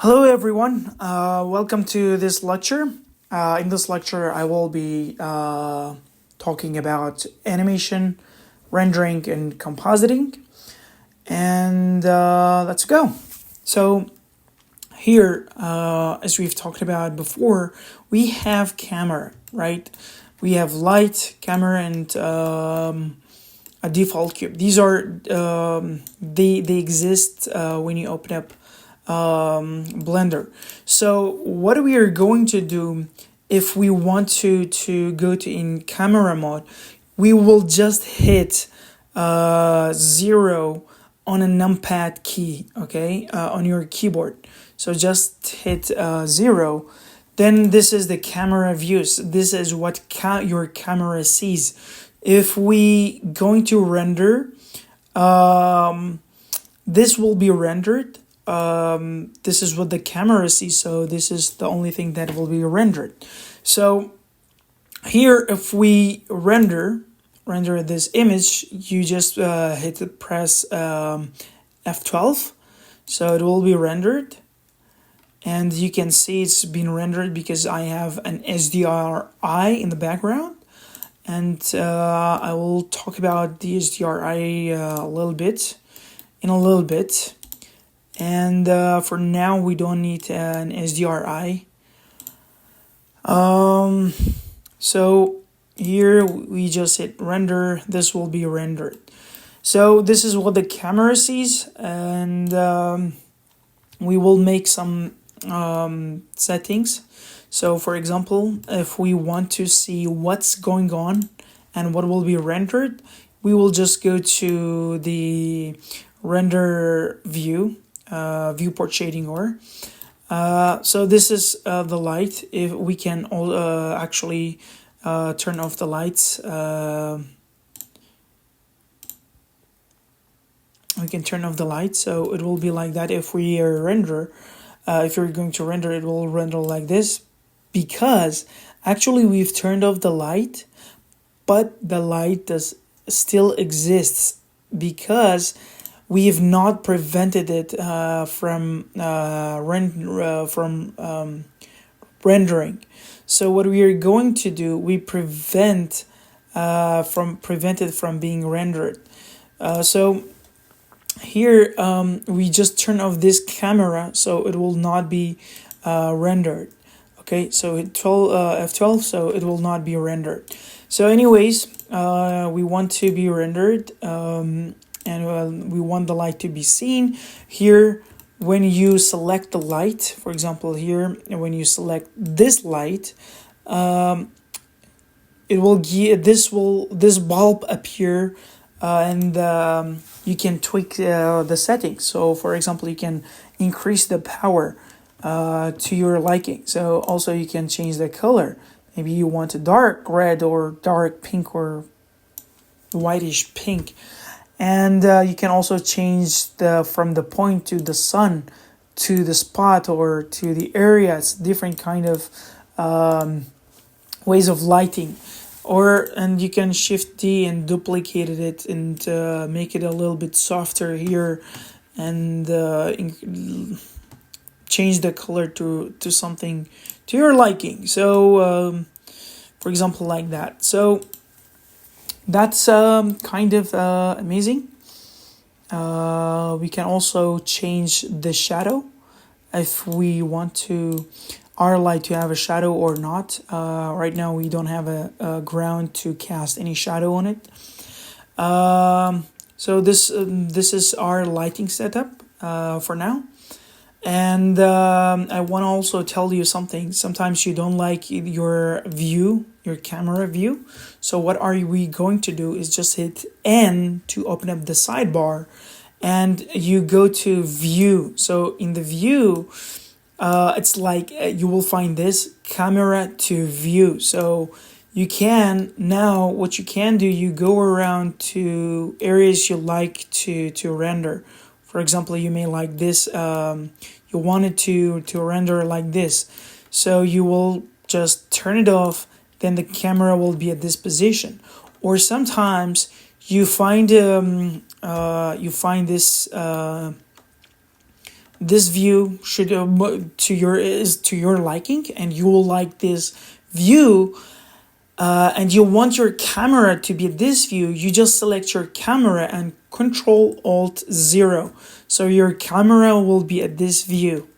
Hello everyone, welcome to this lecture. In this lecture I will be talking about animation, rendering and compositing, and let's go. So here, as we've talked about before, we have camera, right? We have light, camera, and a default cube. These are they exist when you open up Blender. So what we are going to do, if we want to go to in camera mode, we will just hit 0 on a numpad key, okay, on your keyboard. So just hit 0. Then this is the camera views. This is what your camera sees. If we going to render, this will be rendered. This is what the camera sees, so this is the only thing that will be rendered. So here, if we render this image, you just press F12, so it will be rendered, and you can see it's been rendered because I have an SDRI in the background, and I will talk about the SDRI a little bit. And for now, we don't need an SDRI. So here we just hit render. This will be rendered. So this is what the camera sees, and we will make some settings. So for example, if we want to see what's going on and what will be rendered, we will just go to the render view. Viewport shading, or so this is the light. If we can actually turn off the lights, we can turn off the light, so it will be like that. If we render, if you're going to render, it will render like this, because actually we've turned off the light, but the light still exists because we have not prevented it from rendering. So what we are going to do, we prevent it from being rendered. So here we just turn off this camera, so it will not be rendered. Okay, so hit F12, so it will not be rendered. So anyways, we want to be rendered. And we want the light to be seen. Here, when you select the light, for example here, when you select this light, it will give this bulb appear, and you can tweak the settings. So for example, you can increase the power to your liking. So also you can change the color. Maybe you want a dark red or dark pink or whitish pink. And you can also change from the point to the sun, to the spot, or to the area. It's different kind of ways of lighting. And you can shift D and duplicate it and make it a little bit softer here, and change the color to something to your liking. So for example, like that. So that's kind of amazing. We can also change the shadow if we want our light to have a shadow or not. Right now we don't have a ground to cast any shadow on it. So this is our lighting setup for now. And I want to also tell you something. Sometimes you don't like your camera view. So what are we going to do is just hit N to open up the sidebar, and you go to view. So in the view, it's like you will find this camera to view. So you can now, what you can do, you go around to areas you like to render. For example, you may like this, you want it to render like this. So you will just turn it off, then the camera will be at this position. Or sometimes you find this this view should to your liking, and you will like this view, and you want your camera to be this view, you just select your camera and Control-Alt-0. So your camera will be at this view.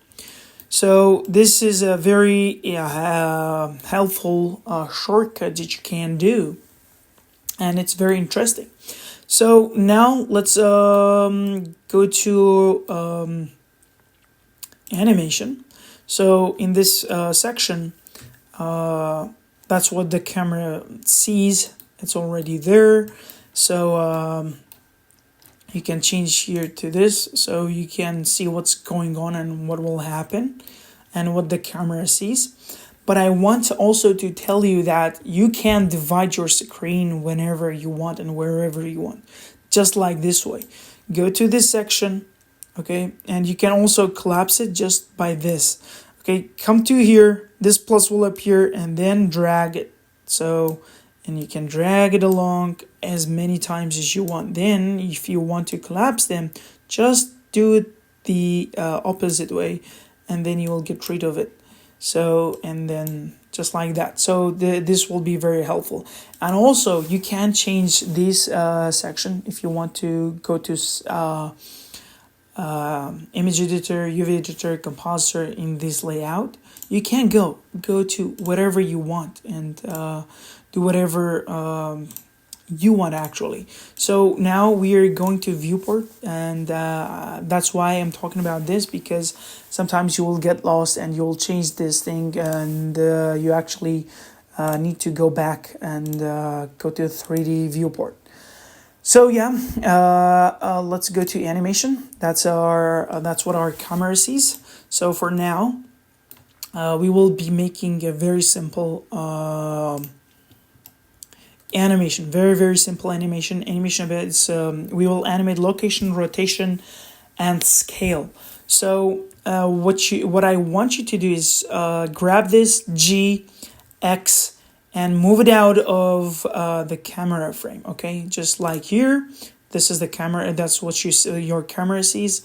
So this is a very helpful shortcut that you can do, and it's very interesting. So now let's go to animation. So in this section, that's what the camera sees. It's already there. So you can change here to this, so you can see what's going on and what will happen and what the camera sees. But I want also to tell you that you can divide your screen whenever you want and wherever you want, just like this way. Go to this section, okay, and you can also collapse it just by this. Okay, come to here, this plus will appear, and then drag it. So, and you can drag it along as many times as you want. Then, if you want to collapse them, just do it the opposite way, and then you will get rid of it. So, and then just like that. So this will be very helpful. And also you can change this section if you want to go to image editor, UV editor, compositor in this layout. You can go to whatever you want and do whatever you want actually. So now we are going to viewport, and that's why I'm talking about this, because sometimes you will get lost and you'll change this thing, and you actually need to go back and go to 3D viewport. So yeah, let's go to animation. That's what our camera sees. So for now, we will be making a very simple animation, very simple animation of it is we will animate location, rotation, and scale. So what I want you to do is grab this G, X, and move it out of the camera frame. Okay, just like here, this is the camera, that's what your camera sees,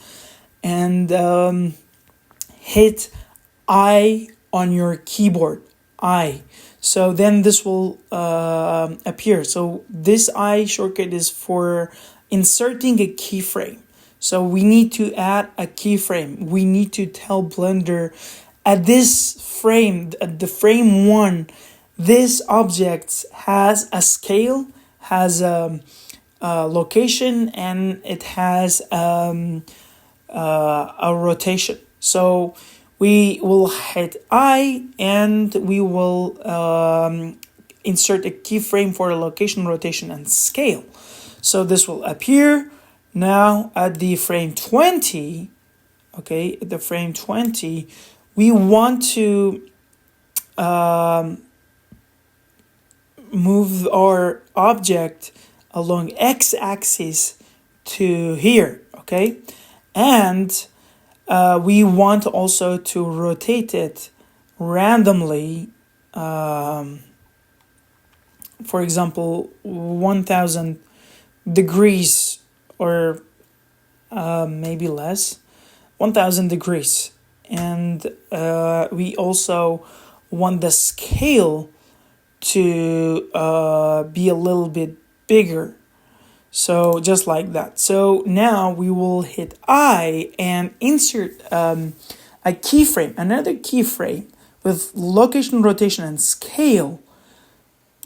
and hit I on your keyboard, I. So then this will appear. So this I shortcut is for inserting a keyframe. So we need to add a keyframe. We need to tell Blender at this frame, at the frame 1, this object has a scale, has a location, and it has a rotation. So we will hit I, and we will insert a keyframe for a location, rotation, and scale. So this will appear now at the frame 20. Okay, at the frame 20, we want to move our object along x-axis to here. Okay, and we want also to rotate it randomly, for example 1000 degrees, or maybe less, 1000 degrees. And we also want the scale to be a little bit bigger. So just like that. So now we will hit I and insert a keyframe, another keyframe with location, rotation, and scale,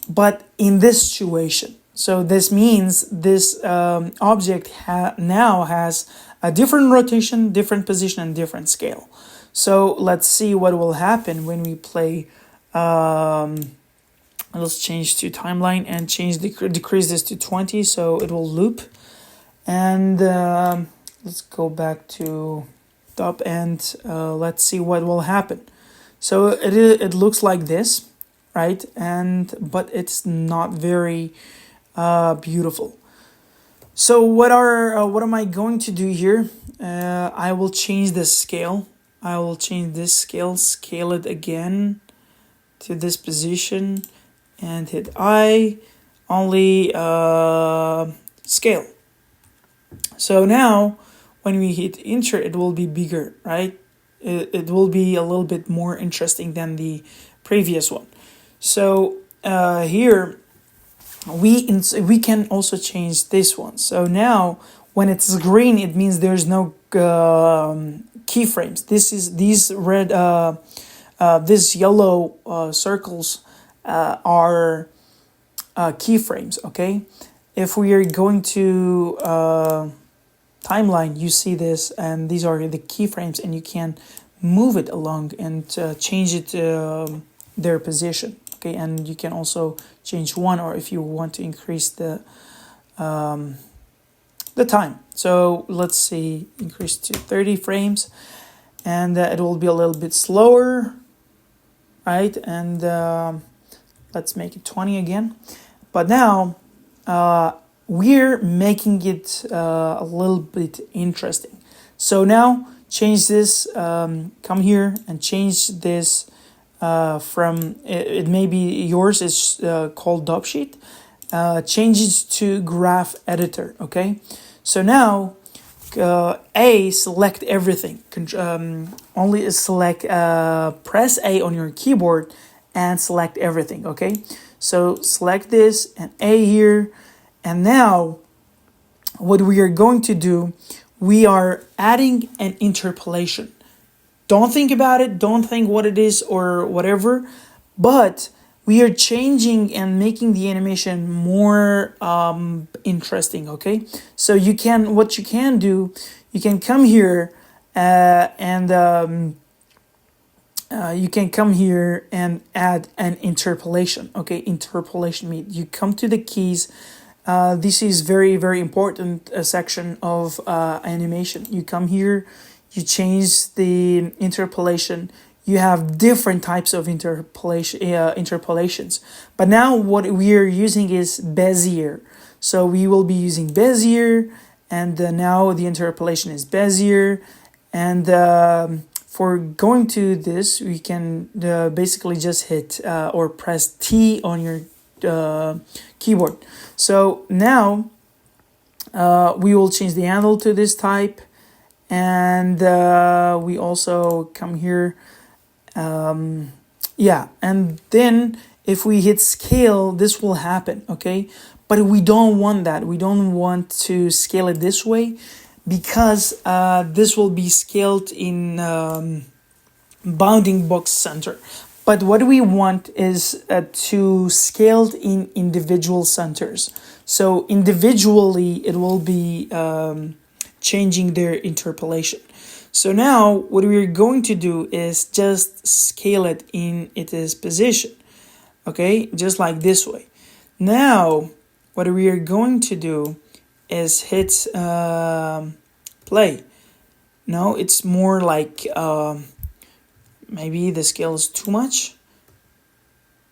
but in this situation. So this means this object now has a different rotation, different position, and different scale. So let's see what will happen when we play. Let's change to timeline and decrease this to 20, so it will loop. And let's go back to top, and let's see what will happen. So it looks like this, right? But it's not very beautiful. So what am I going to do here? I will change the scale. I will change this scale it again to this position, and hit I, only scale. So now when we hit enter, it will be bigger, right? It will be a little bit more interesting than the previous one. So here we can also change this one. So now when it's green, it means there's no keyframes. These red this yellow circles are keyframes. Okay, if we are going to timeline, you see this, and these are the keyframes, and you can move it along and change it their position. Okay, and you can also change one, or if you want to increase the time. So let's see, increase to 30 frames, and it will be a little bit slower, right? And let's make it 20 again. But now we're making it a little bit interesting. So now change this, come here and change this from, it may be yours is called dop sheet, change it to graph editor. Okay, so now select everything, only select, press A on your keyboard and select everything. Okay, so select this and A here, and now what we are going to do, we are adding an interpolation. Don't think about it, don't think what it is or whatever, but we are changing and making the animation more interesting. Okay, so what you can do, you can come here and you can come here and add an interpolation. Okay, interpolation means you come to the keys. This is very, very important section of animation. You come here, you change the interpolation. You have different types of interpolations. But now what we are using is Bezier. So we will be using Bezier, and now the interpolation is Bezier. And for going to this, we can basically just hit or press T on your keyboard. So now we will change the handle to this type, and we also come here, and then if we hit scale, this will happen. Okay, but we don't want that. We don't want to scale it this way, because this will be scaled in bounding box center. But what we want is to scale in individual centers. So individually, it will be changing their interpolation. So now what we're going to do is just scale it in its position. Okay, just like this way. Now what we are going to do is hit play. No, it's more like maybe the scale is too much.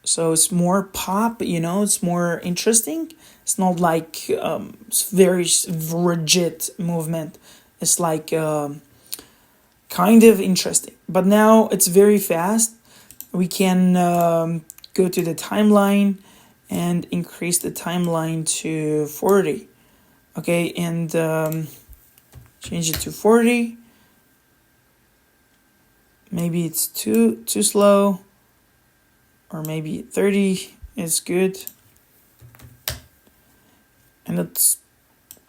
So it's more pop, it's more interesting. It's not like very rigid movement. It's like kind of interesting. But now it's very fast. We can go to the timeline and increase the timeline to 40. Okay, and change it to 40. Maybe it's too slow, or maybe 30 is good. And it's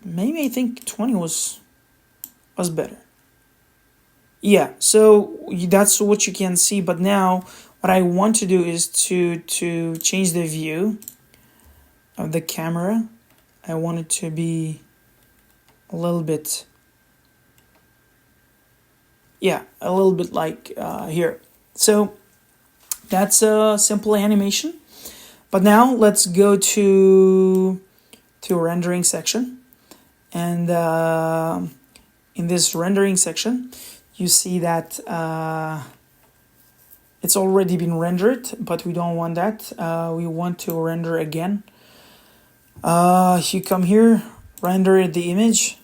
maybe I think 20 was better. Yeah, so that's what you can see. But now what I want to do is to change the view of the camera. I want it to be a little bit, a little bit like here. So that's a simple animation. But now let's go to rendering section, and in this rendering section you see that it's already been rendered, but we don't want that. We want to render again. You come here, render the image,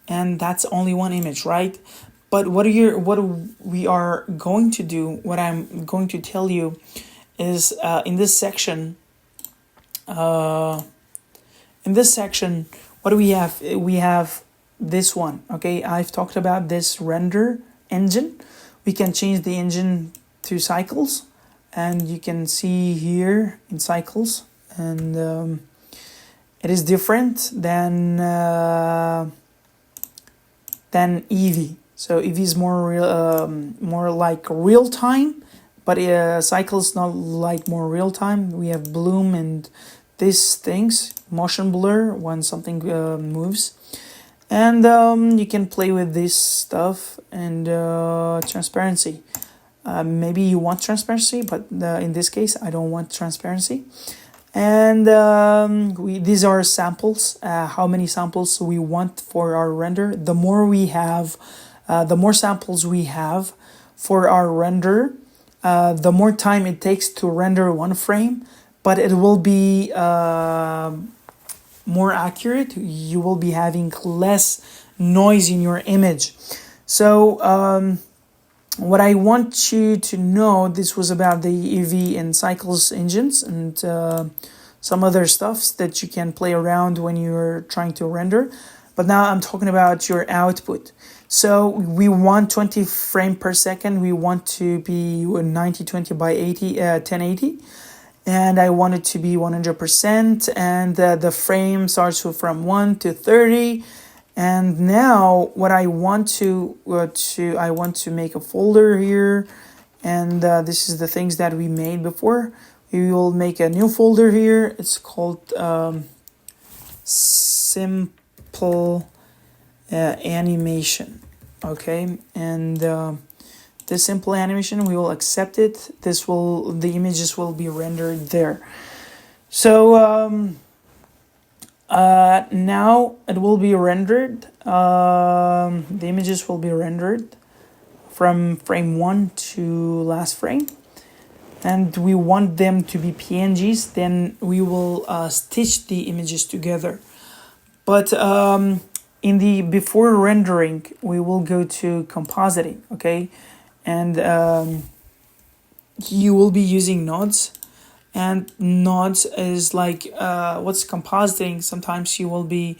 and that's only one image, right? But what we are going to do, what I'm going to tell you is in this section, what do we have? We have this one. Okay, I've talked about this render engine. We can change the engine to cycles, and you can see here in cycles, and it is different than Eevee. So Eevee is more real, more like real time, but cycles not like more real time. We have bloom and these things, motion blur when something moves, and you can play with this stuff, and transparency. Maybe you want transparency, but in this case I don't want transparency. And these are samples, how many samples we want for our render. The more we have, the more samples we have for our render, the more time it takes to render one frame, but it will be more accurate. You will be having less noise in your image. So what I want you to know, this was about the Eevee and cycles engines and some other stuffs that you can play around when you're trying to render. But now I'm talking about your output. So we want 20 frames per second. We want to be 9020 by 1080. And I want it to be 100%. And the frame starts from 1 to 30. And now what I want to make a folder here, and this is the things that we made before. We will make a new folder here. It's called simple animation. Okay, and this simple animation, we will accept it. The images will be rendered there. So now it will be rendered. The images will be rendered from frame 1 to last frame, and we want them to be PNGs. Then we will stitch the images together. But in the before rendering, we will go to compositing. Okay, and you will be using nodes. And nodes is like what's compositing. Sometimes you will be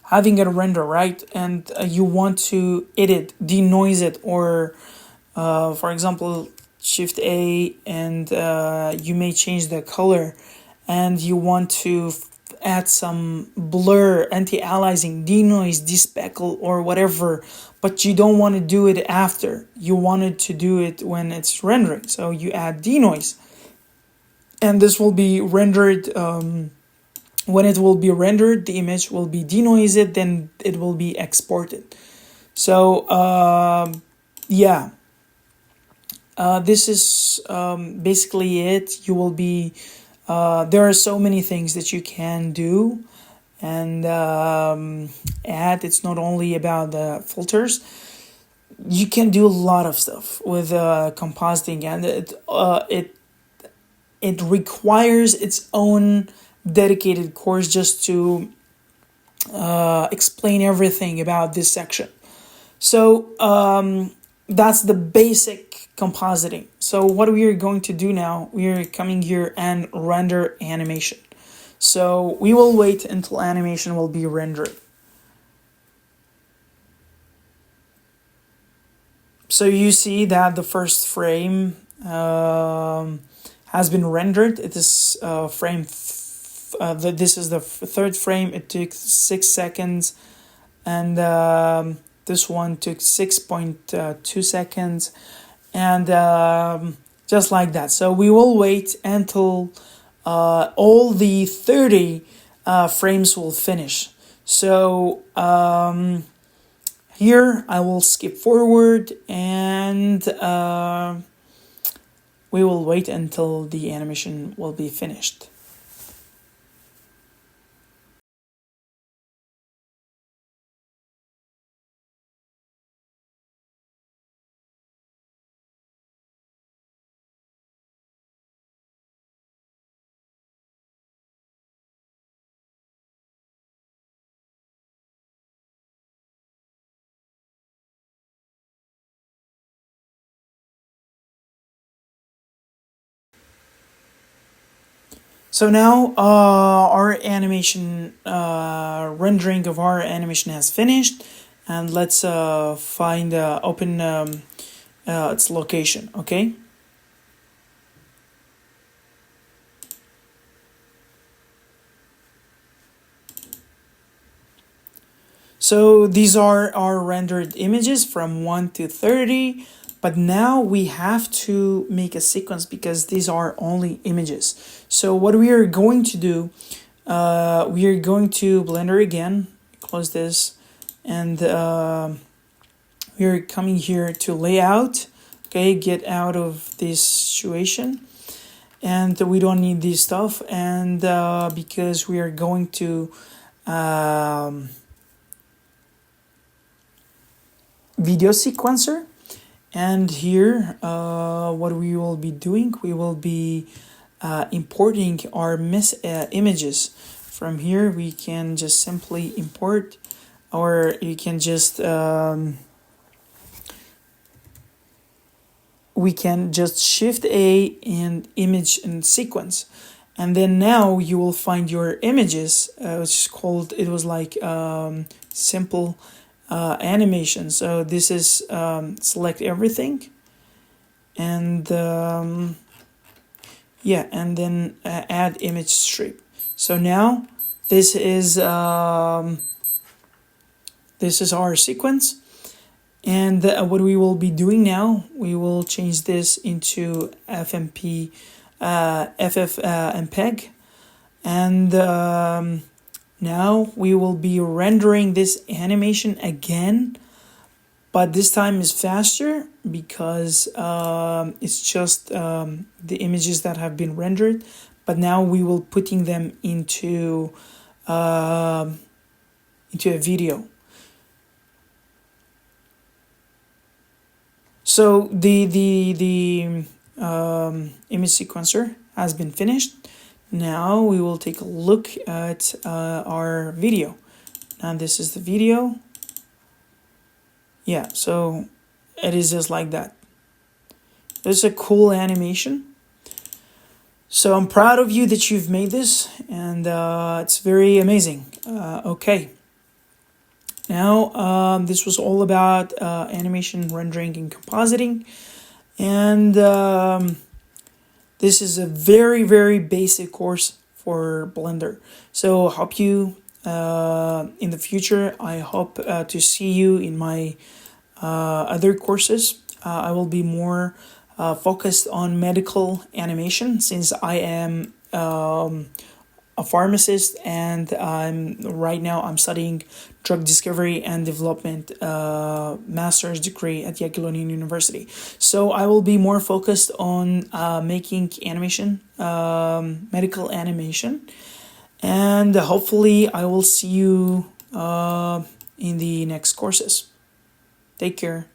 having a render, right? And you want to edit, denoise it, or for example, Shift A, and you may change the color, and you want to add some blur, anti-aliasing, denoise, despeckle, or whatever, but you don't want to do it after. You wanted to do it when it's rendering, so you add denoise, and this will be rendered. When it will be rendered, the image will be denoised, then it will be exported. So yeah, this is basically it. You will be there are so many things that you can do and add. It's not only about the filters. You can do a lot of stuff with compositing, and it requires its own dedicated course just to explain everything about this section. So that's the basic compositing. So what we are going to do now, we are coming here and render animation. So we will wait until animation will be rendered. So you see that the first frame has been rendered. It is frame. This is the third frame. It took 6 seconds, and this one took 6.2 seconds, and just like that. So we will wait until all the 30 frames will finish. So here I will skip forward, and we will wait until the animation will be finished. So now our animation, rendering of our animation has finished, and let's find open its location. Okay. So these are our rendered images from 1 to 30, but now we have to make a sequence because these are only images. So what we are going to do, we are going to Blender again, close this, and we are coming here to layout. Okay, get out of this situation, and we don't need this stuff, and because we are going to video sequencer, and here what we will be doing, we will be importing our images. From here we can just simply import, or you can just we can just shift A and image and sequence, and then now you will find your images, which is called, it was like simple animation. So this is select everything, and yeah, and then add image strip. So now this is our sequence, and what we will be doing now, we will change this into FMP FFmpeg, and now we will be rendering this animation again, but this time is faster because it's just the images that have been rendered, but now we will putting them into a video. So the image sequencer has been finished. Now we will take a look at our video. Now this is the video. Yeah, so it is just like that. This is a cool animation. So I'm proud of you that you've made this, and it's very amazing. Okay. Now this was all about animation, rendering, and compositing, and this is a very, very basic course for Blender. So hope you in the future, I hope to see you in my other courses. I will be more focused on medical animation, since I am a pharmacist, and right now I'm studying drug discovery and development master's degree at Jagiellonian University. So I will be more focused on making animation, medical animation, and hopefully I will see you in the next courses. Take care.